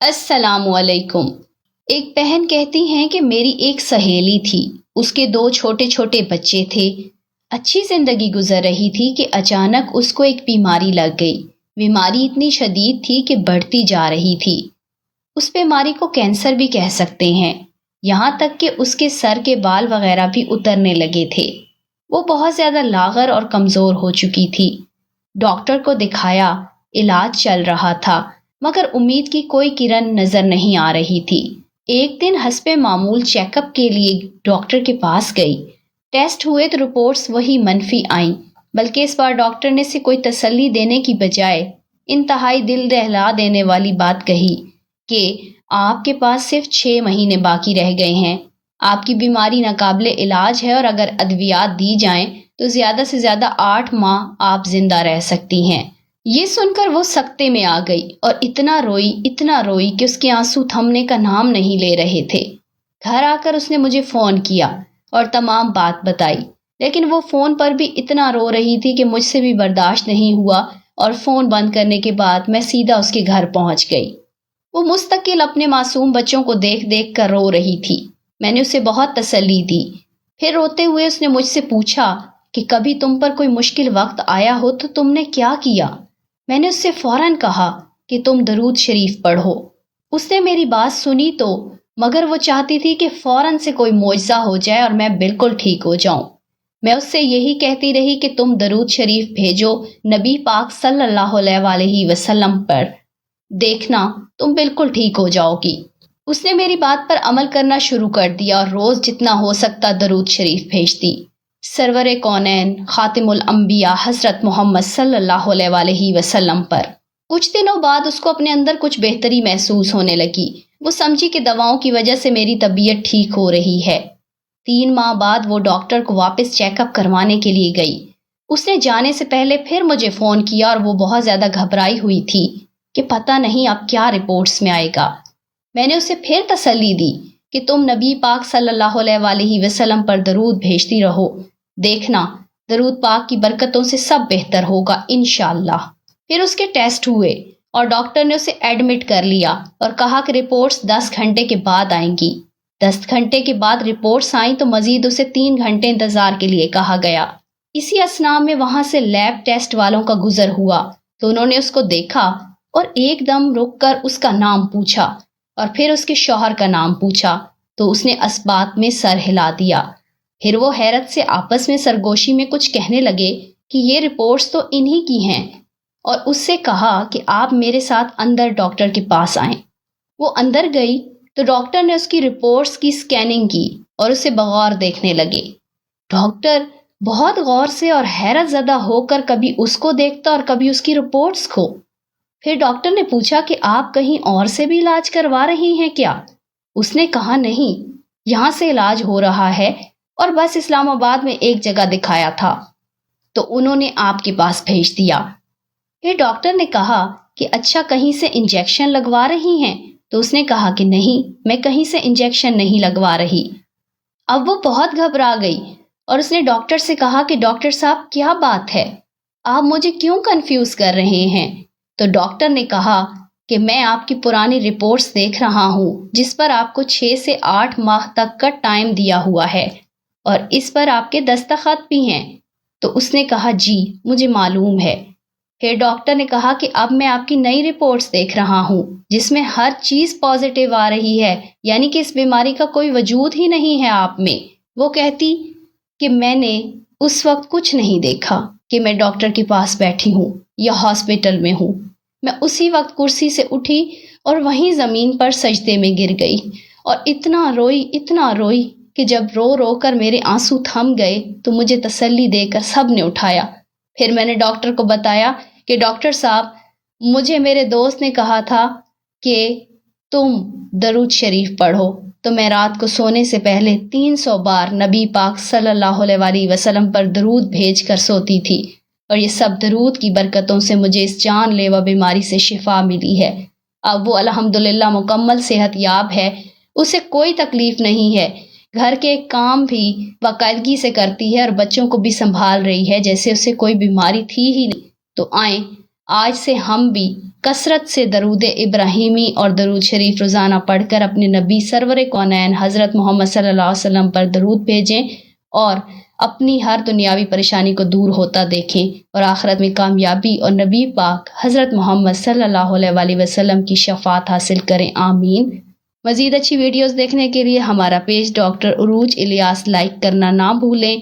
السلام علیکم۔ ایک بہن کہتی ہیں کہ میری ایک سہیلی تھی، اس کے 2 چھوٹے چھوٹے بچے تھے، اچھی زندگی گزر رہی تھی کہ اچانک اس کو ایک بیماری لگ گئی۔ بیماری اتنی شدید تھی کہ بڑھتی جا رہی تھی۔ اس بیماری کو کینسر بھی کہہ سکتے ہیں، یہاں تک کہ اس کے سر کے بال وغیرہ بھی اترنے لگے تھے۔ وہ بہت زیادہ لاغر اور کمزور ہو چکی تھی۔ ڈاکٹر کو دکھایا، علاج چل رہا تھا، مگر امید کی کوئی کرن نظر نہیں آ رہی تھی۔ ایک دن حسب معمول چیک اپ کے لیے ڈاکٹر کے پاس گئی۔ ٹیسٹ ہوئے تو رپورٹس وہی منفی آئیں، بلکہ اس بار ڈاکٹر نے سے کوئی تسلی دینے کی بجائے انتہائی دل دہلا دینے والی بات کہی کہ آپ کے پاس صرف 6 مہینے باقی رہ گئے ہیں۔ آپ کی بیماری ناقابل علاج ہے اور اگر ادویات دی جائیں تو زیادہ سے زیادہ 8 ماہ آپ زندہ رہ سکتی ہیں۔ یہ سن کر وہ سکتے میں آ گئی اور اتنا روئی کہ اس کے آنسو تھمنے کا نام نہیں لے رہے تھے۔ گھر آ کر اس نے مجھے فون کیا اور تمام بات بتائی، لیکن وہ فون پر بھی اتنا رو رہی تھی کہ مجھ سے بھی برداشت نہیں ہوا اور فون بند کرنے کے بعد میں سیدھا اس کے گھر پہنچ گئی۔ وہ مستقل اپنے معصوم بچوں کو دیکھ دیکھ کر رو رہی تھی۔ میں نے اسے بہت تسلی دی۔ پھر روتے ہوئے اس نے مجھ سے پوچھا کہ کبھی تم پر کوئی مشکل وقت آیا ہو تو تم نے کیا کیا؟ میں نے اس سے فوراً کہا کہ تم درود شریف پڑھو۔ اس نے میری بات سنی تو، مگر وہ چاہتی تھی کہ فوراً سے کوئی معجزہ ہو جائے اور میں بالکل ٹھیک ہو جاؤں۔ میں اس سے یہی کہتی رہی کہ تم درود شریف بھیجو نبی پاک صلی اللہ علیہ وآلہ وسلم پر، دیکھنا تم بالکل ٹھیک ہو جاؤ گی۔ اس نے میری بات پر عمل کرنا شروع کر دیا اور روز جتنا ہو سکتا درود شریف بھیجتی۔ سرور کونین خاتم الانبیاء حضرت محمد صلی اللہ علیہ وآلہ وسلم پر۔ کچھ دنوں بعد اس کو اپنے اندر کچھ بہتری محسوس ہونے لگی۔ وہ سمجھی کہ دواؤں کی وجہ سے میری طبیعت ٹھیک ہو رہی ہے۔ 3 ماہ بعد وہ ڈاکٹر کو واپس چیک اپ کروانے کے لیے گئی۔ اس نے جانے سے پہلے پھر مجھے فون کیا اور وہ بہت زیادہ گھبرائی ہوئی تھی کہ پتہ نہیں اب کیا رپورٹس میں آئے گا۔ میں نے اسے پھر تسلی دی کہ تم نبی پاک صلی اللہ علیہ وآلہ وسلم پر درود بھیجتی رہو، دیکھنا درود پاک کی برکتوں سے سب بہتر ہوگا انشاءاللہ۔ پھر اس کے ٹیسٹ ہوئے اور ڈاکٹر نے اسے ایڈمٹ کر لیا اور کہا کہ رپورٹس 10 گھنٹے کے بعد آئیں گی۔ 10 گھنٹے کے بعد رپورٹس آئیں تو مزید اسے 3 گھنٹے انتظار کے لیے کہا گیا۔ اسی اثناء میں وہاں سے لیب ٹیسٹ والوں کا گزر ہوا تو انہوں نے اس کو دیکھا اور ایک دم رک کر اس کا نام پوچھا اور پھر اس کے شوہر کا نام پوچھا تو اس نے اسبات میں سر ہلا دیا۔ پھر وہ حیرت سے آپس میں سرگوشی میں کچھ کہنے لگے کہ یہ رپورٹس تو انہی کی ہیں، اور اس سے کہا کہ آپ میرے ساتھ اندر ڈاکٹر کے پاس آئیں۔ وہ اندر گئی تو ڈاکٹر نے اس کی رپورٹس کی سکیننگ کی اور اسے بغور دیکھنے لگے۔ ڈاکٹر بہت غور سے اور حیرت زدہ ہو کر کبھی اس کو دیکھتا اور کبھی اس کی رپورٹس کو۔ پھر ڈاکٹر نے پوچھا کہ آپ کہیں اور سے بھی علاج کروا رہی ہیں کیا؟ اس نے کہا نہیں، یہاں سے علاج ہو رہا ہے اور بس اسلام آباد میں ایک جگہ دکھایا تھا تو انہوں نے آپ کے پاس بھیج دیا۔ پھر ڈاکٹر نے کہا کہ اچھا کہیں سے انجیکشن لگوا رہی ہیں؟ تو اس نے کہا کہ نہیں، میں کہیں سے انجیکشن نہیں لگوا رہی۔ اب وہ بہت گھبرا گئی اور اس نے ڈاکٹر سے کہا کہ ڈاکٹر صاحب کیا بات ہے، آپ مجھے کیوں کنفیوز کر رہے ہیں؟ تو ڈاکٹر نے کہا کہ میں آپ کی پرانی رپورٹس دیکھ رہا ہوں جس پر آپ کو 6 سے 8 ماہ تک کا ٹائم دیا ہوا ہے اور اس پر آپ کے دستخط بھی ہیں۔ تو اس نے کہا جی مجھے معلوم ہے۔ پھر ڈاکٹر نے کہا کہ اب میں آپ کی نئی رپورٹس دیکھ رہا ہوں جس میں ہر چیز پازیٹیو آ رہی ہے، یعنی کہ اس بیماری کا کوئی وجود ہی نہیں ہے آپ میں۔ وہ کہتی کہ میں نے اس وقت کچھ نہیں دیکھا کہ میں ڈاکٹر کے پاس بیٹھی ہوں یا ہاسپٹل میں ہوں۔ میں اسی وقت کرسی سے اٹھی اور وہیں زمین پر سجدے میں گر گئی اور اتنا روئی کہ جب رو رو کر میرے آنسو تھم گئے تو مجھے تسلی دے کر سب نے اٹھایا۔ پھر میں نے ڈاکٹر کو بتایا کہ ڈاکٹر صاحب مجھے میرے دوست نے کہا تھا کہ تم درود شریف پڑھو، تو میں رات کو سونے سے پہلے 300 بار نبی پاک صلی اللہ علیہ وآلہ وسلم پر درود بھیج کر سوتی تھی، اور یہ سب درود کی برکتوں سے مجھے اس جان لیوا بیماری سے شفا ملی ہے۔ اب وہ الحمدللہ مکمل صحت یاب ہے، اسے کوئی تکلیف نہیں ہے، گھر کے کام بھی باقاعدگی سے کرتی ہے اور بچوں کو بھی سنبھال رہی ہے جیسے اسے کوئی بیماری تھی ہی نہیں۔ تو آئیں آج سے ہم بھی کثرت سے درود ابراہیمی اور درود شریف روزانہ پڑھ کر اپنے نبی سرور کونین حضرت محمد صلی اللہ علیہ وسلم پر درود بھیجیں اور اپنی ہر دنیاوی پریشانی کو دور ہوتا دیکھیں اور آخرت میں کامیابی اور نبی پاک حضرت محمد صلی اللہ علیہ وسلم کی شفاعت حاصل کریں، آمین۔ مزید اچھی ویڈیوز دیکھنے کے لیے ہمارا پیج ڈاکٹر عروج الیاس لائک کرنا نہ بھولیں۔